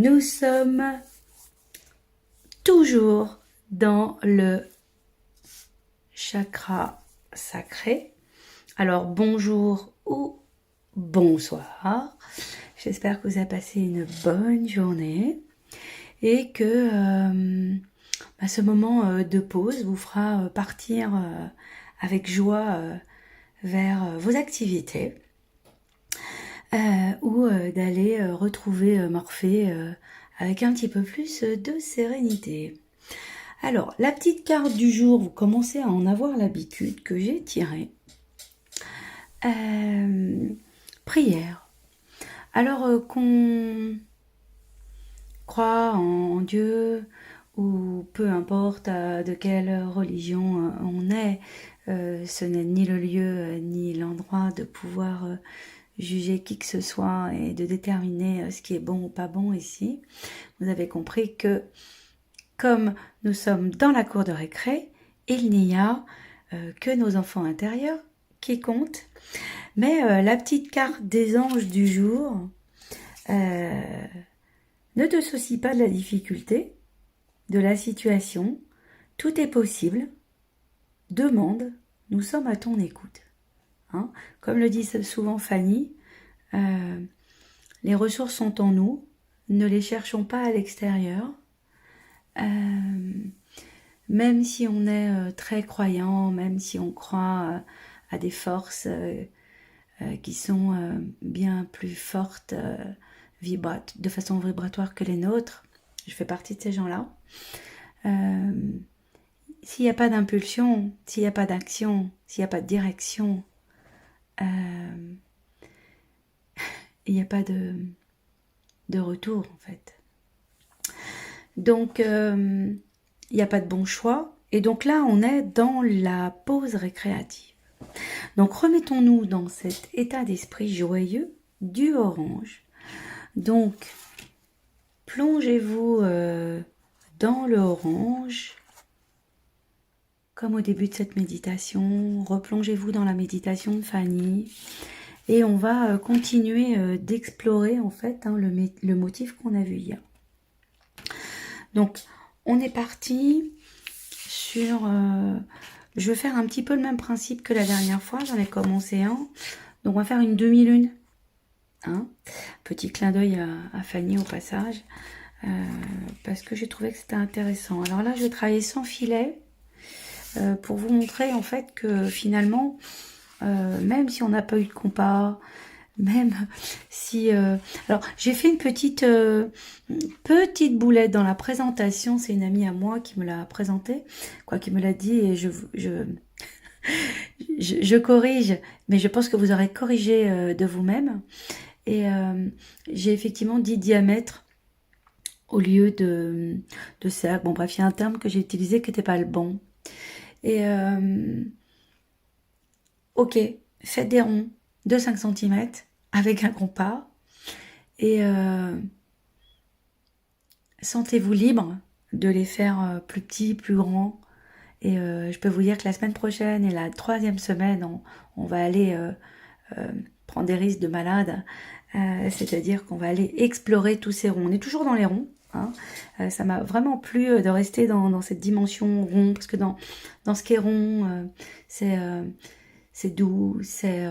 Nous sommes toujours dans le chakra sacré. Alors bonjour ou bonsoir. J'espère que vous avez passé une bonne journée et que ce moment de pause vous fera partir avec joie vers vos activités ou d'aller retrouver Morphée avec un petit peu plus de sérénité. Alors, la petite carte du jour, vous commencez à en avoir l'habitude, que j'ai tirée. Prière. Alors qu'on croit en Dieu, ou peu importe de quelle religion on est, ce n'est ni le lieu ni l'endroit de pouvoir juger qui que ce soit et de déterminer ce qui est bon ou pas bon ici. Vous avez compris que comme nous sommes dans la cour de récré, il n'y a que nos enfants intérieurs qui comptent. Mais la petite carte des anges du jour, ne te soucie pas de la difficulté, de la situation. Tout est possible. Demande, nous sommes à ton écoute. Hein, comme le dit souvent Fanny, les ressources sont en nous, ne les cherchons pas à l'extérieur. Même si on est très croyant, même si on croit à des forces qui sont bien plus fortes de façon vibratoire que les nôtres, je fais partie de ces gens-là. S'il n'y a pas d'impulsion, s'il n'y a pas d'action, s'il n'y a pas de direction, il n'y a pas de retour en fait. Donc, il n'y a pas de bon choix. Et donc là, on est dans la pause récréative. Donc, remettons-nous dans cet état d'esprit joyeux du orange. Donc, plongez-vous dans le orange, comme au début de cette méditation. Replongez-vous dans la méditation de Fanny. Et on va continuer d'explorer en fait le motif qu'on a vu hier. Donc, on est parti sur... je vais faire un petit peu le même principe que la dernière fois. J'en ai commencé un. Donc, on va faire une demi-lune. Hein, petit clin d'œil à Fanny au passage. Parce que j'ai trouvé que c'était intéressant. Alors là, je vais travailler sans filet. Pour vous montrer en fait que finalement, même si on n'a pas eu de compas... Même si... Alors, j'ai fait une petite boulette dans la présentation. C'est une amie à moi qui me l'a présentée, qui me l'a dit, et je corrige, mais je pense que vous aurez corrigé de vous-même. Et j'ai effectivement dit diamètre au lieu de cercle. Bon, bref, il y a un terme que j'ai utilisé qui n'était pas le bon. Et ok, faites des ronds de 5 cm avec un compas et sentez-vous libre de les faire plus petits, plus grands. Et je peux vous dire que la semaine prochaine et la 3e semaine, on va aller prendre des risques de malade. C'est-à-dire qu'on va aller explorer tous ces ronds. On est toujours dans les ronds. Hein. Ça m'a vraiment plu de rester dans cette dimension rond. Parce que dans ce qui est rond, c'est doux, c'est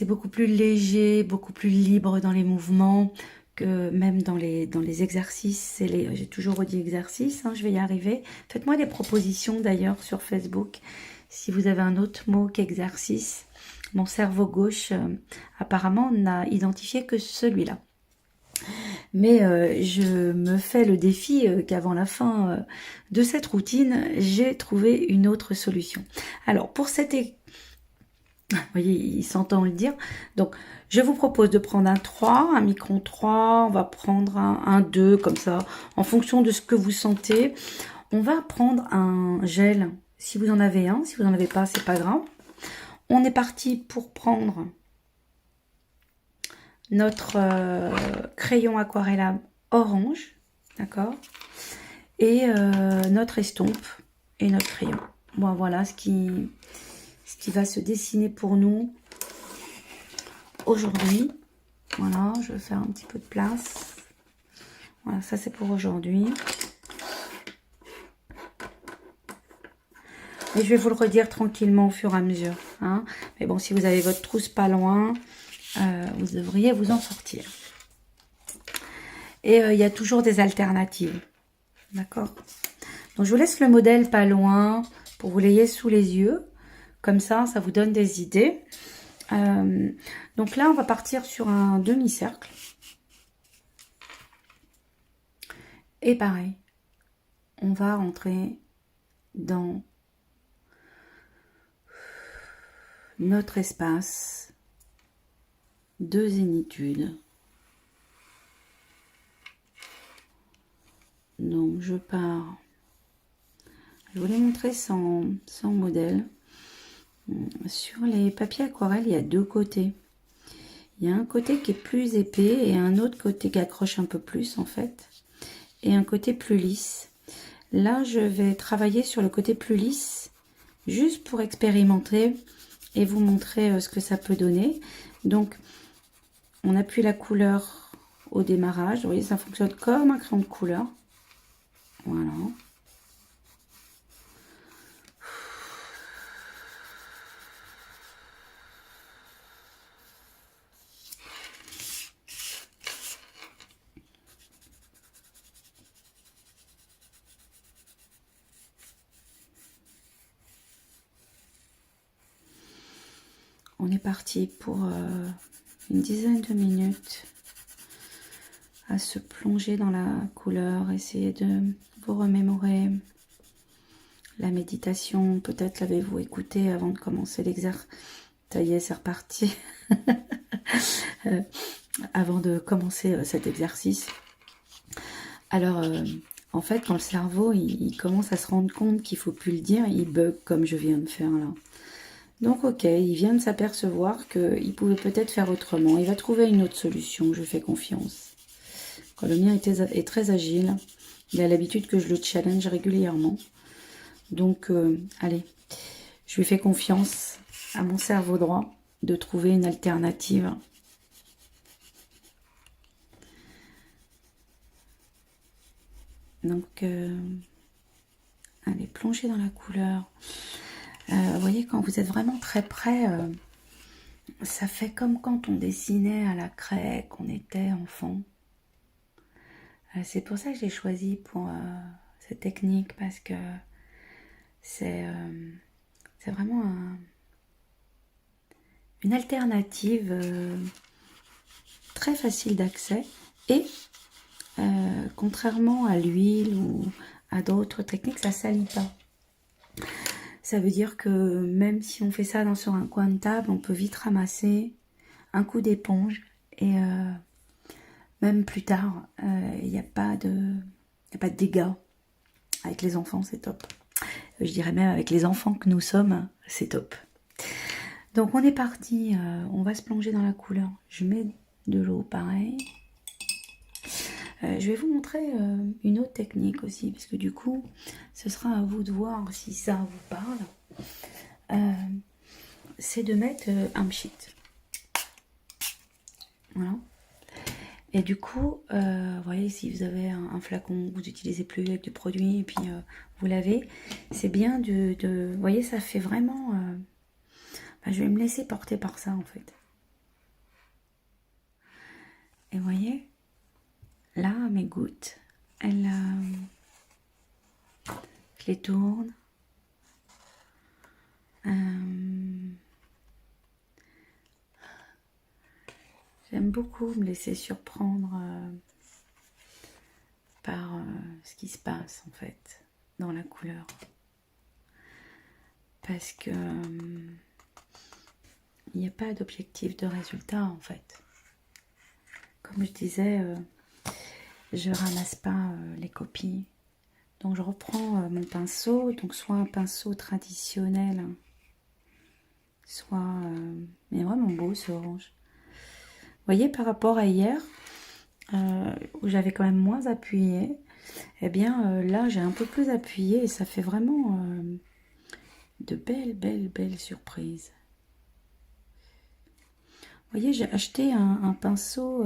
beaucoup plus léger, beaucoup plus libre dans les mouvements que même dans les exercices. J'ai toujours redit exercice, hein, je vais y arriver. Faites-moi des propositions d'ailleurs sur Facebook si vous avez un autre mot qu'exercice. Mon cerveau gauche apparemment n'a identifié que celui-là. Mais je me fais le défi qu'avant la fin de cette routine, j'ai trouvé une autre solution. Alors, pour cette... Vous voyez, il s'entend le dire. Donc, je vous propose de prendre un 3, un micron 3. On va prendre un 2, comme ça, en fonction de ce que vous sentez. On va prendre un gel, si vous en avez un. Si vous n'en avez pas, c'est pas grave. On est parti pour prendre notre crayon aquarellable orange, d'accord, et notre estompe et notre crayon. Bon, voilà ce qui va se dessiner pour nous aujourd'hui. Voilà, je vais faire un petit peu de place. Voilà, ça c'est pour aujourd'hui. Et je vais vous le redire tranquillement au fur et à mesure. Hein. Mais bon, si vous avez votre trousse pas loin, vous devriez vous en sortir. Et il y a toujours des alternatives. D'accord? Donc je vous laisse le modèle pas loin pour vous l'ayez sous les yeux. Comme ça vous donne des idées. Donc là, on va partir sur un demi-cercle. Et pareil, on va rentrer dans notre espace de zénitude. Donc je pars. Je vous l'ai montré sans modèle. Sur les papiers aquarelles, il y a deux côtés. Il y a un côté qui est plus épais et un autre côté qui accroche un peu plus en fait. Et un côté plus lisse. Là, je vais travailler sur le côté plus lisse, juste pour expérimenter et vous montrer ce que ça peut donner. Donc, on appuie la couleur au démarrage. Vous voyez, ça fonctionne comme un crayon de couleur. Voilà. On est parti pour une dizaine de minutes à se plonger dans la couleur, essayer de vous remémorer la méditation. Peut-être l'avez-vous écouté avant de commencer l'exercice. Ça y est, c'est reparti. Avant de commencer cet exercice. Alors, en fait, quand le cerveau il commence à se rendre compte qu'il ne faut plus le dire, il bug comme je viens de faire là. Donc ok, il vient de s'apercevoir qu'il pouvait peut-être faire autrement. Il va trouver une autre solution, je fais confiance. Quand le mien est très agile, il a l'habitude que je le challenge régulièrement. Donc allez, je lui fais confiance à mon cerveau droit de trouver une alternative. Donc allez, plongez dans la couleur. Vous voyez, quand vous êtes vraiment très près, ça fait comme quand on dessinait à la craie, qu'on était enfant. C'est pour ça que j'ai choisi pour cette technique, parce que c'est vraiment une alternative très facile d'accès et contrairement à l'huile ou à d'autres techniques, ça ne salit pas. Ça veut dire que même si on fait ça sur un coin de table, on peut vite ramasser un coup d'éponge et même plus tard, il n'y a pas de dégâts. Avec les enfants, c'est top. Je dirais même avec les enfants que nous sommes, c'est top. Donc on est parti, on va se plonger dans la couleur. Je mets de l'eau pareil. Je vais vous montrer une autre technique aussi, parce que du coup, ce sera à vous de voir si ça vous parle. C'est de mettre un pchit. Voilà. Et du coup, vous voyez, si vous avez un flacon, vous n'utilisez plus avec du produit, et puis vous lavez, c'est bien de... Vous voyez, ça fait vraiment... je vais me laisser porter par ça, en fait. Et vous voyez, là, mes gouttes, elles... je les tourne. J'aime beaucoup me laisser surprendre par ce qui se passe en fait dans la couleur. Parce que il n'y a pas d'objectif de résultat en fait. Comme je disais, je ramasse pas les copies. Donc je reprends mon pinceau, donc soit un pinceau traditionnel, soit... mais vraiment beau ce orange. Vous voyez, par rapport à hier, où j'avais quand même moins appuyé, eh bien là j'ai un peu plus appuyé et ça fait vraiment de belles surprises. Vous voyez, j'ai acheté un pinceau,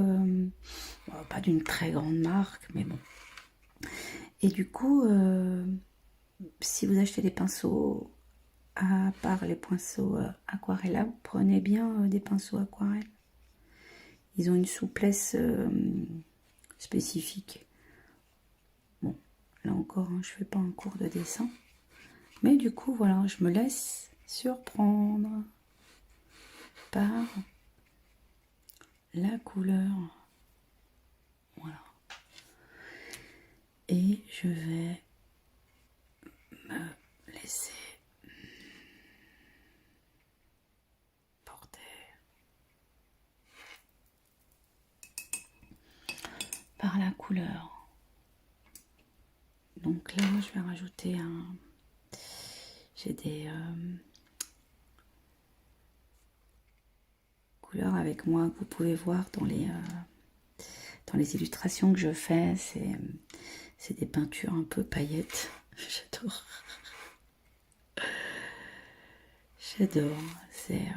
pas d'une très grande marque, mais bon. Et du coup, si vous achetez des pinceaux, à part les pinceaux aquarella, vous prenez bien des pinceaux aquarelle. Ils ont une souplesse spécifique. Bon, là encore, hein, je ne fais pas un cours de dessin. Mais du coup, voilà, je me laisse surprendre par la couleur. Voilà. Et je vais me laisser porter par la couleur. Donc là, je vais rajouter j'ai des couleurs avec moi que vous pouvez voir dans les illustrations que je fais. C'est des peintures un peu paillettes. J'adore. J'adore. C'est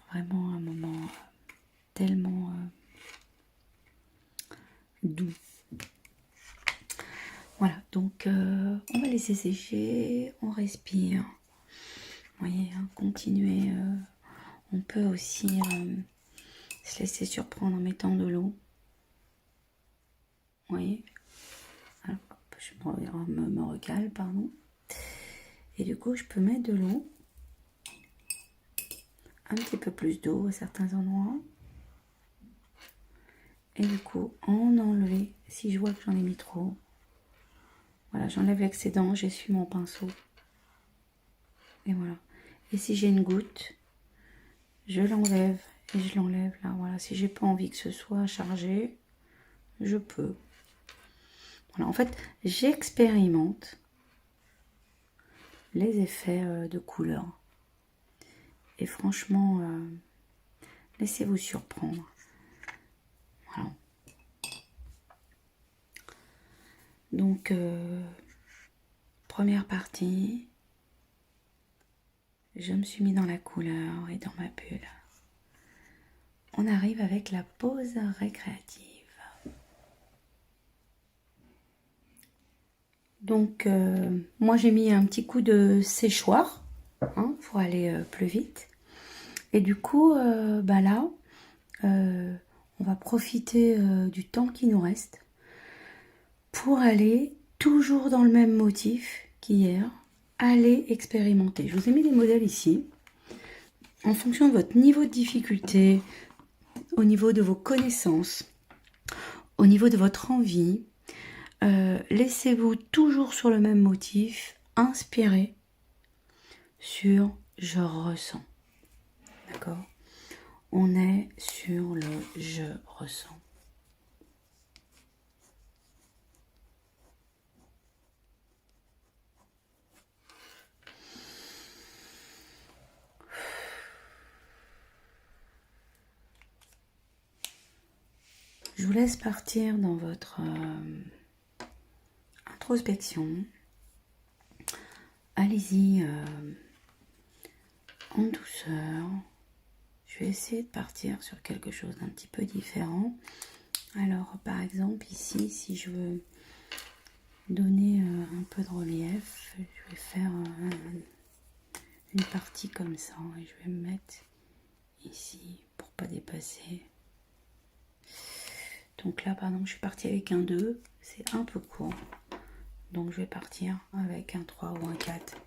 vraiment un moment tellement doux. Voilà, donc on va laisser sécher, on respire. Vous voyez, hein, continuer. On peut aussi se laisser surprendre en mettant de l'eau. Vous voyez. Alors, je me recale, pardon. Et du coup, je peux mettre de l'eau. Un petit peu plus d'eau à certains endroits. Et du coup, en enlever, si je vois que j'en ai mis trop. Voilà, j'enlève l'excédent, j'essuie mon pinceau. Et voilà. Et si j'ai une goutte, je l'enlève et je l'enlève là. Voilà, si j'ai pas envie que ce soit chargé, je peux. Voilà, en fait, j'expérimente les effets de couleur. Et franchement, laissez-vous surprendre. Voilà. Donc, première partie, je me suis mis dans la couleur et dans ma bulle. On arrive avec la pause récréative. Donc, moi j'ai mis un petit coup de séchoir pour aller plus vite. Et du coup, là, on va profiter du temps qui nous reste pour aller toujours dans le même motif qu'hier, aller expérimenter. Je vous ai mis des modèles ici. En fonction de votre niveau de difficulté, au niveau de vos connaissances, au niveau de votre envie, laissez-vous toujours sur le même motif, inspirez sur je ressens. D'accord? On est sur le je ressens. Je vous laisse partir dans votre introspection. Allez-y en douceur. Je vais essayer de partir sur quelque chose d'un petit peu différent. Alors, par exemple, ici, si je veux donner un peu de relief, je vais faire une partie comme ça et je vais me mettre ici pour pas dépasser. Donc là, par exemple, je suis partie avec un 2, c'est un peu court. Donc je vais partir avec un 3 ou un 4.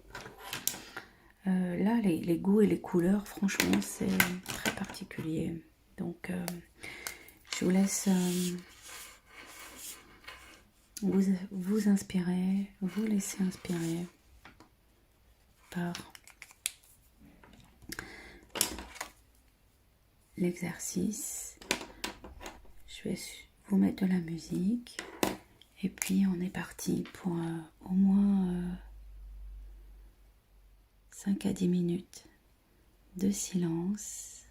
Là, les goûts et les couleurs, franchement, c'est très particulier. Donc, je vous laisse vous inspirer, vous laisser inspirer par l'exercice. Je vais vous mettre de la musique. Et puis, on est parti pour au moins 5 à 10 minutes de silence.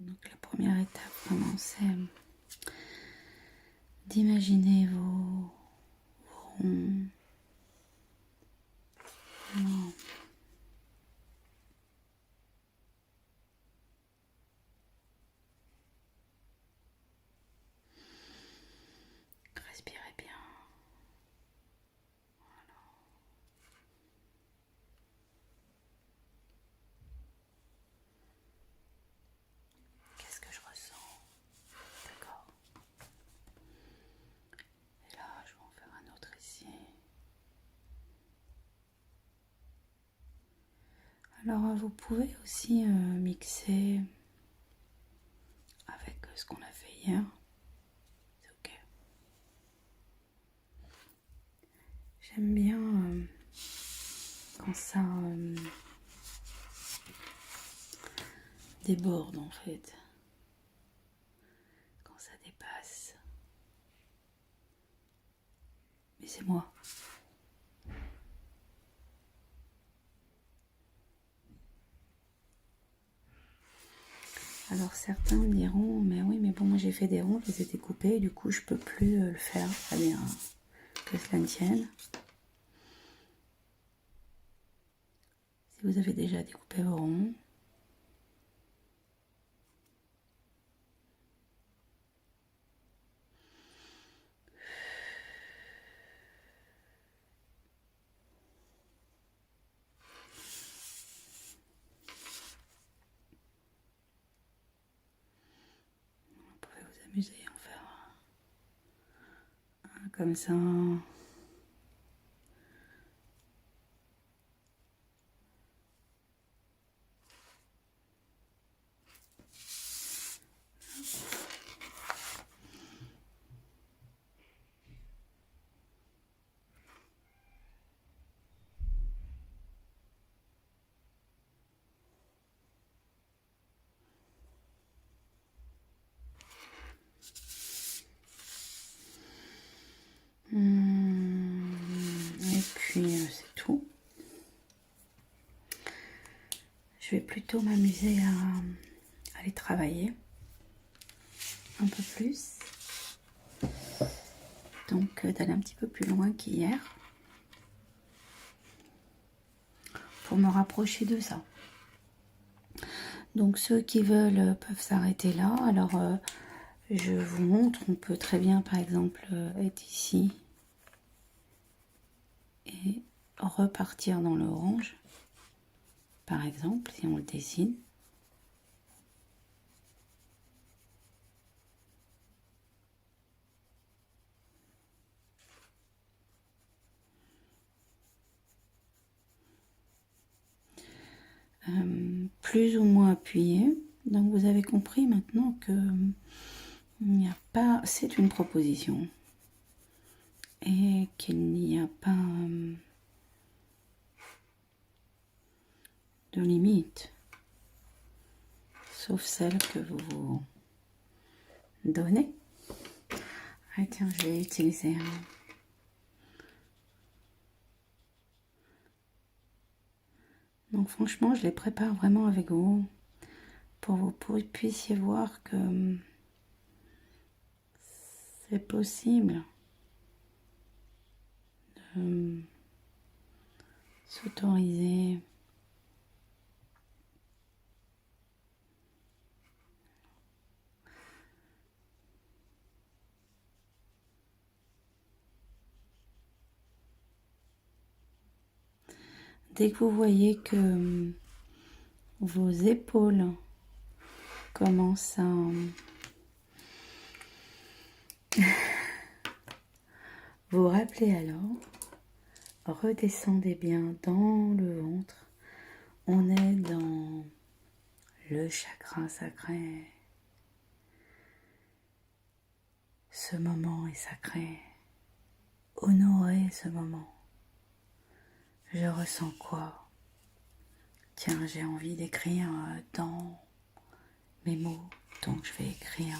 Donc la première étape, vraiment, c'est d'imaginer vos ronds. Vraiment. Respirez bien. Qu'est-ce que je ressens? D'accord. Et là, je vais en faire un autre ici. Alors, vous pouvez aussi mixer avec ce qu'on a fait hier. C'est ok. J'aime bien quand ça déborde en fait. Quand ça dépasse. Mais c'est moi. Alors certains me diront, mais oui, mais bon, moi j'ai fait des ronds, je les ai découpés, du coup je peux plus le faire. Très bien, que cela ne tienne. Si vous avez déjà découpé vos ronds, vous pouvez vous amuser à en faire un comme ça. Et puis c'est tout. Je vais plutôt m'amuser à aller travailler un peu plus. Donc d'aller un petit peu plus loin qu'hier. Pour me rapprocher de ça. Donc ceux qui veulent peuvent s'arrêter là. Alors je vous montre, on peut très bien par exemple être ici et repartir dans l'orange. Par exemple, si on le dessine. Plus ou moins appuyé. Donc vous avez compris maintenant que il n'y a pas, c'est une proposition et qu'il n'y a pas de limite, sauf celle que vous vous donnez. Ah tiens, je vais utiliser un... Donc franchement, je les prépare vraiment avec vous pour que vous puissiez voir que c'est possible de s'autoriser dès que vous voyez que vos épaules commencent à vous rappeler, alors redescendez bien dans le ventre. On est dans le chakra sacré. Ce moment est sacré. Honorez ce moment. Je ressens quoi? Tiens, j'ai envie d'écrire dans mes mots. Donc je vais écrire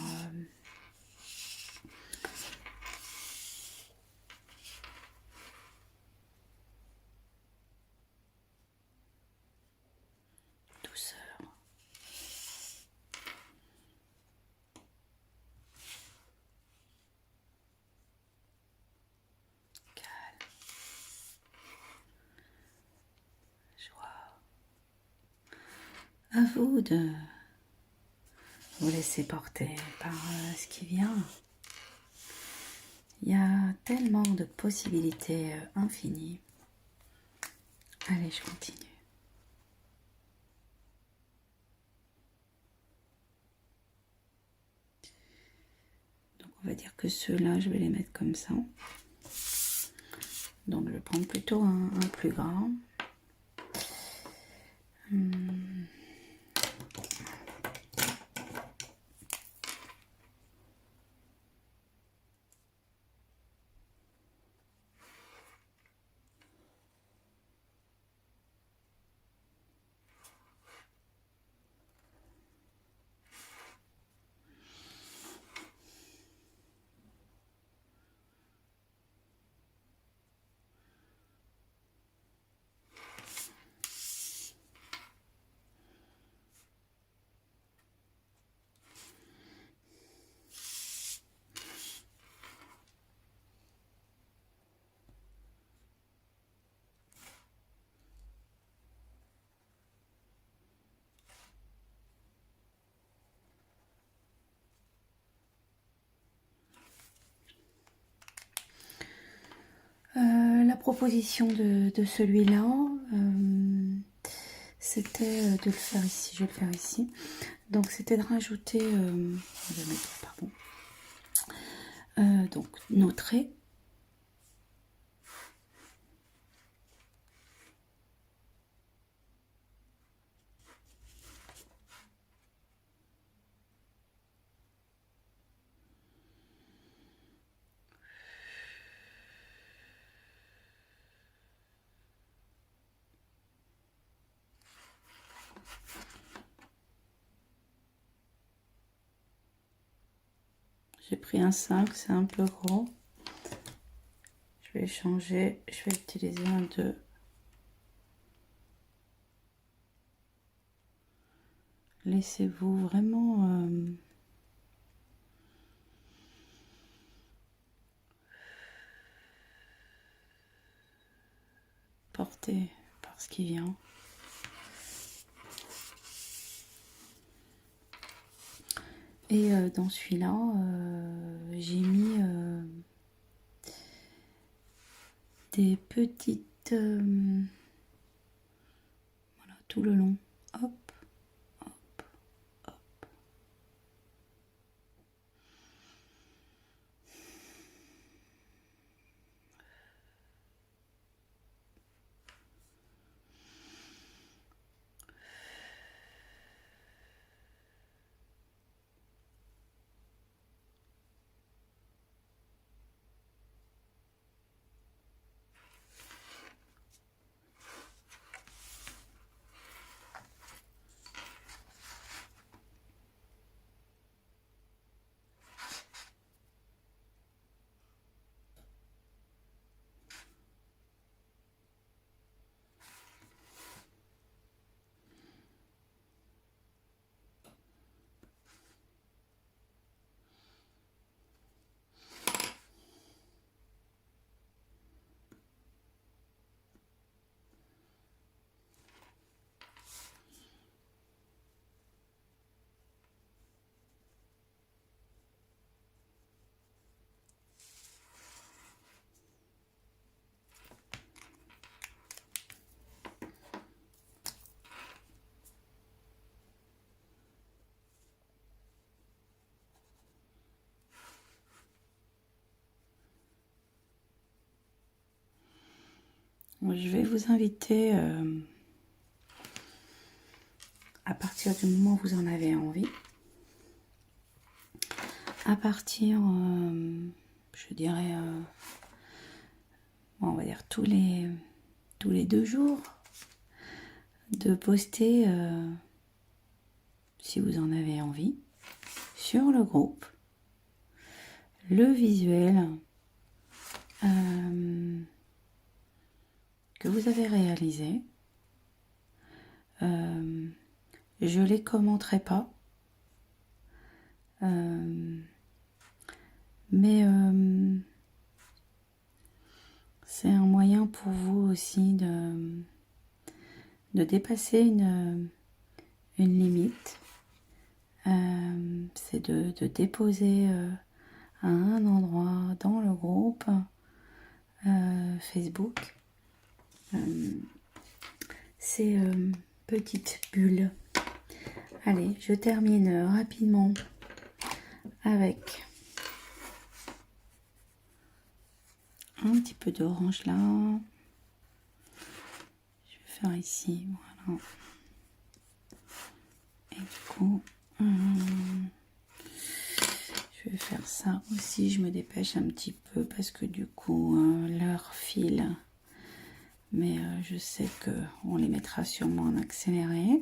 douceur. À vous de vous laisser porter par ce qui vient. Il y a tellement de possibilités infinies. Allez, je continue. Donc on va dire que ceux-là, je vais les mettre comme ça. Donc je vais prendre plutôt un plus grand. La proposition de celui-là, c'était de le faire ici. Je vais le faire ici. Donc c'était de rajouter, je vais mettre, pardon, donc nos traits. J'ai pris un 5, c'est un peu gros. Je vais changer, je vais utiliser un 2. Laissez-vous vraiment porter par ce qui vient. Et dans celui-là, j'ai mis des petites... voilà, tout le long. Hop, hop, hop. Je vais vous inviter, à partir du moment où vous en avez envie, à partir, je dirais, on va dire tous les 2 jours, de poster, si vous en avez envie, sur le groupe, le visuel que vous avez réalisé. Je les commenterai pas, mais c'est un moyen pour vous aussi de dépasser une limite. C'est de déposer à un endroit dans le groupe Facebook ces petites bulles. Allez, je termine rapidement avec un petit peu d'orange là. Je vais faire ici, voilà. Et du coup, je vais faire ça aussi. Je me dépêche un petit peu parce que du coup, l'heure file. Mais je sais que on les mettra sûrement en accéléré.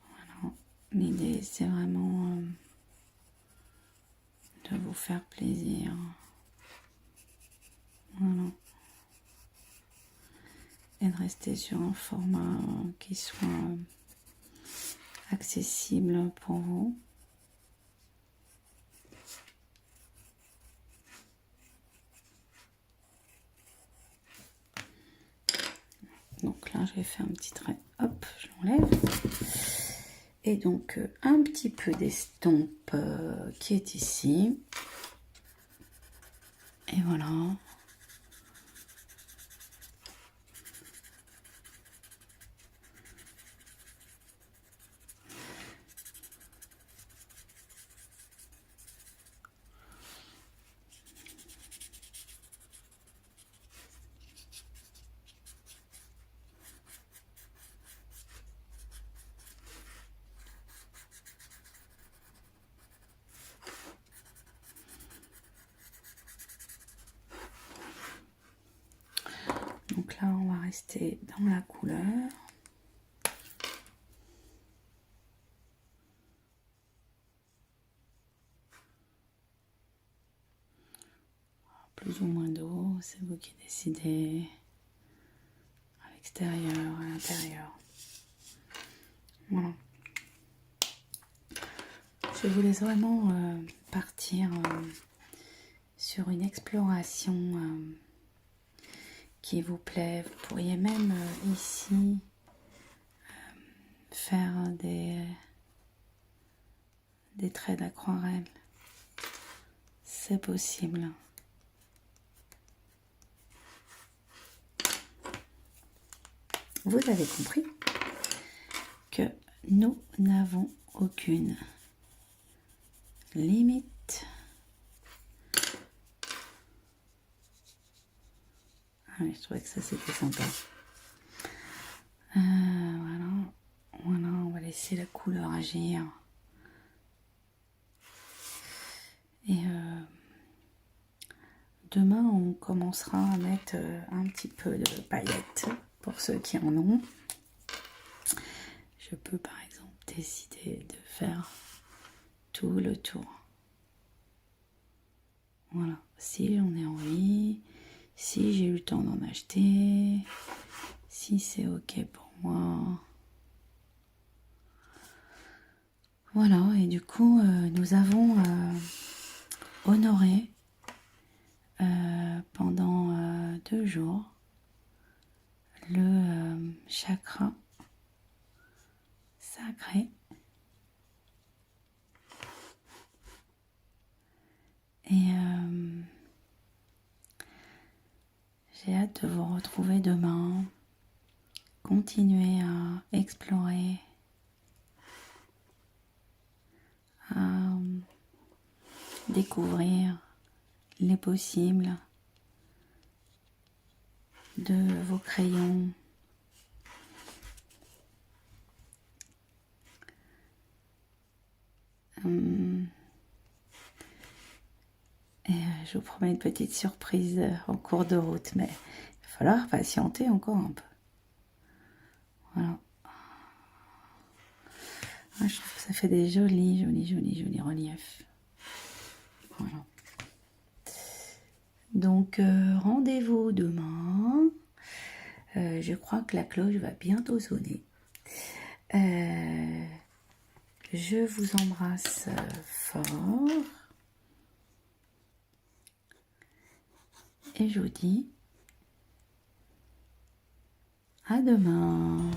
Voilà. L'idée, c'est vraiment de vous faire plaisir. Voilà. Et de rester sur un format qui soit accessible pour vous. Donc là, je vais faire un petit trait. Hop, je l'enlève. Et donc, un petit peu d'estompe qui est ici. Et voilà. Donc là, on va rester dans la couleur. Plus ou moins d'eau, c'est vous qui décidez. À l'extérieur, à l'intérieur. Voilà. Je vous laisse vraiment partir sur une exploration qui vous plaît. Vous pourriez même ici faire des traits d'aquarelle. C'est possible. Vous avez compris que nous n'avons aucune limite. Ah oui, je trouvais que ça c'était sympa. Voilà, voilà, on va laisser la couleur agir. Et demain, on commencera à mettre un petit peu de paillettes pour ceux qui en ont. Je peux par exemple décider de faire tout le tour. Voilà, si j'en ai envie, si j'ai eu le temps d'en acheter, si c'est ok pour moi. Voilà, et du coup, nous avons honoré pendant 2 jours le chakra sacré. Et j'ai hâte de vous retrouver demain. Continuer à explorer, à découvrir les possibles de vos crayons. Et je vous promets une petite surprise en cours de route, mais il va falloir patienter encore un peu. Voilà. Ah, je trouve que ça fait des jolis reliefs. Voilà. Donc, rendez-vous demain. Je crois que la cloche va bientôt sonner. Je vous embrasse fort. Et je vous dis à demain.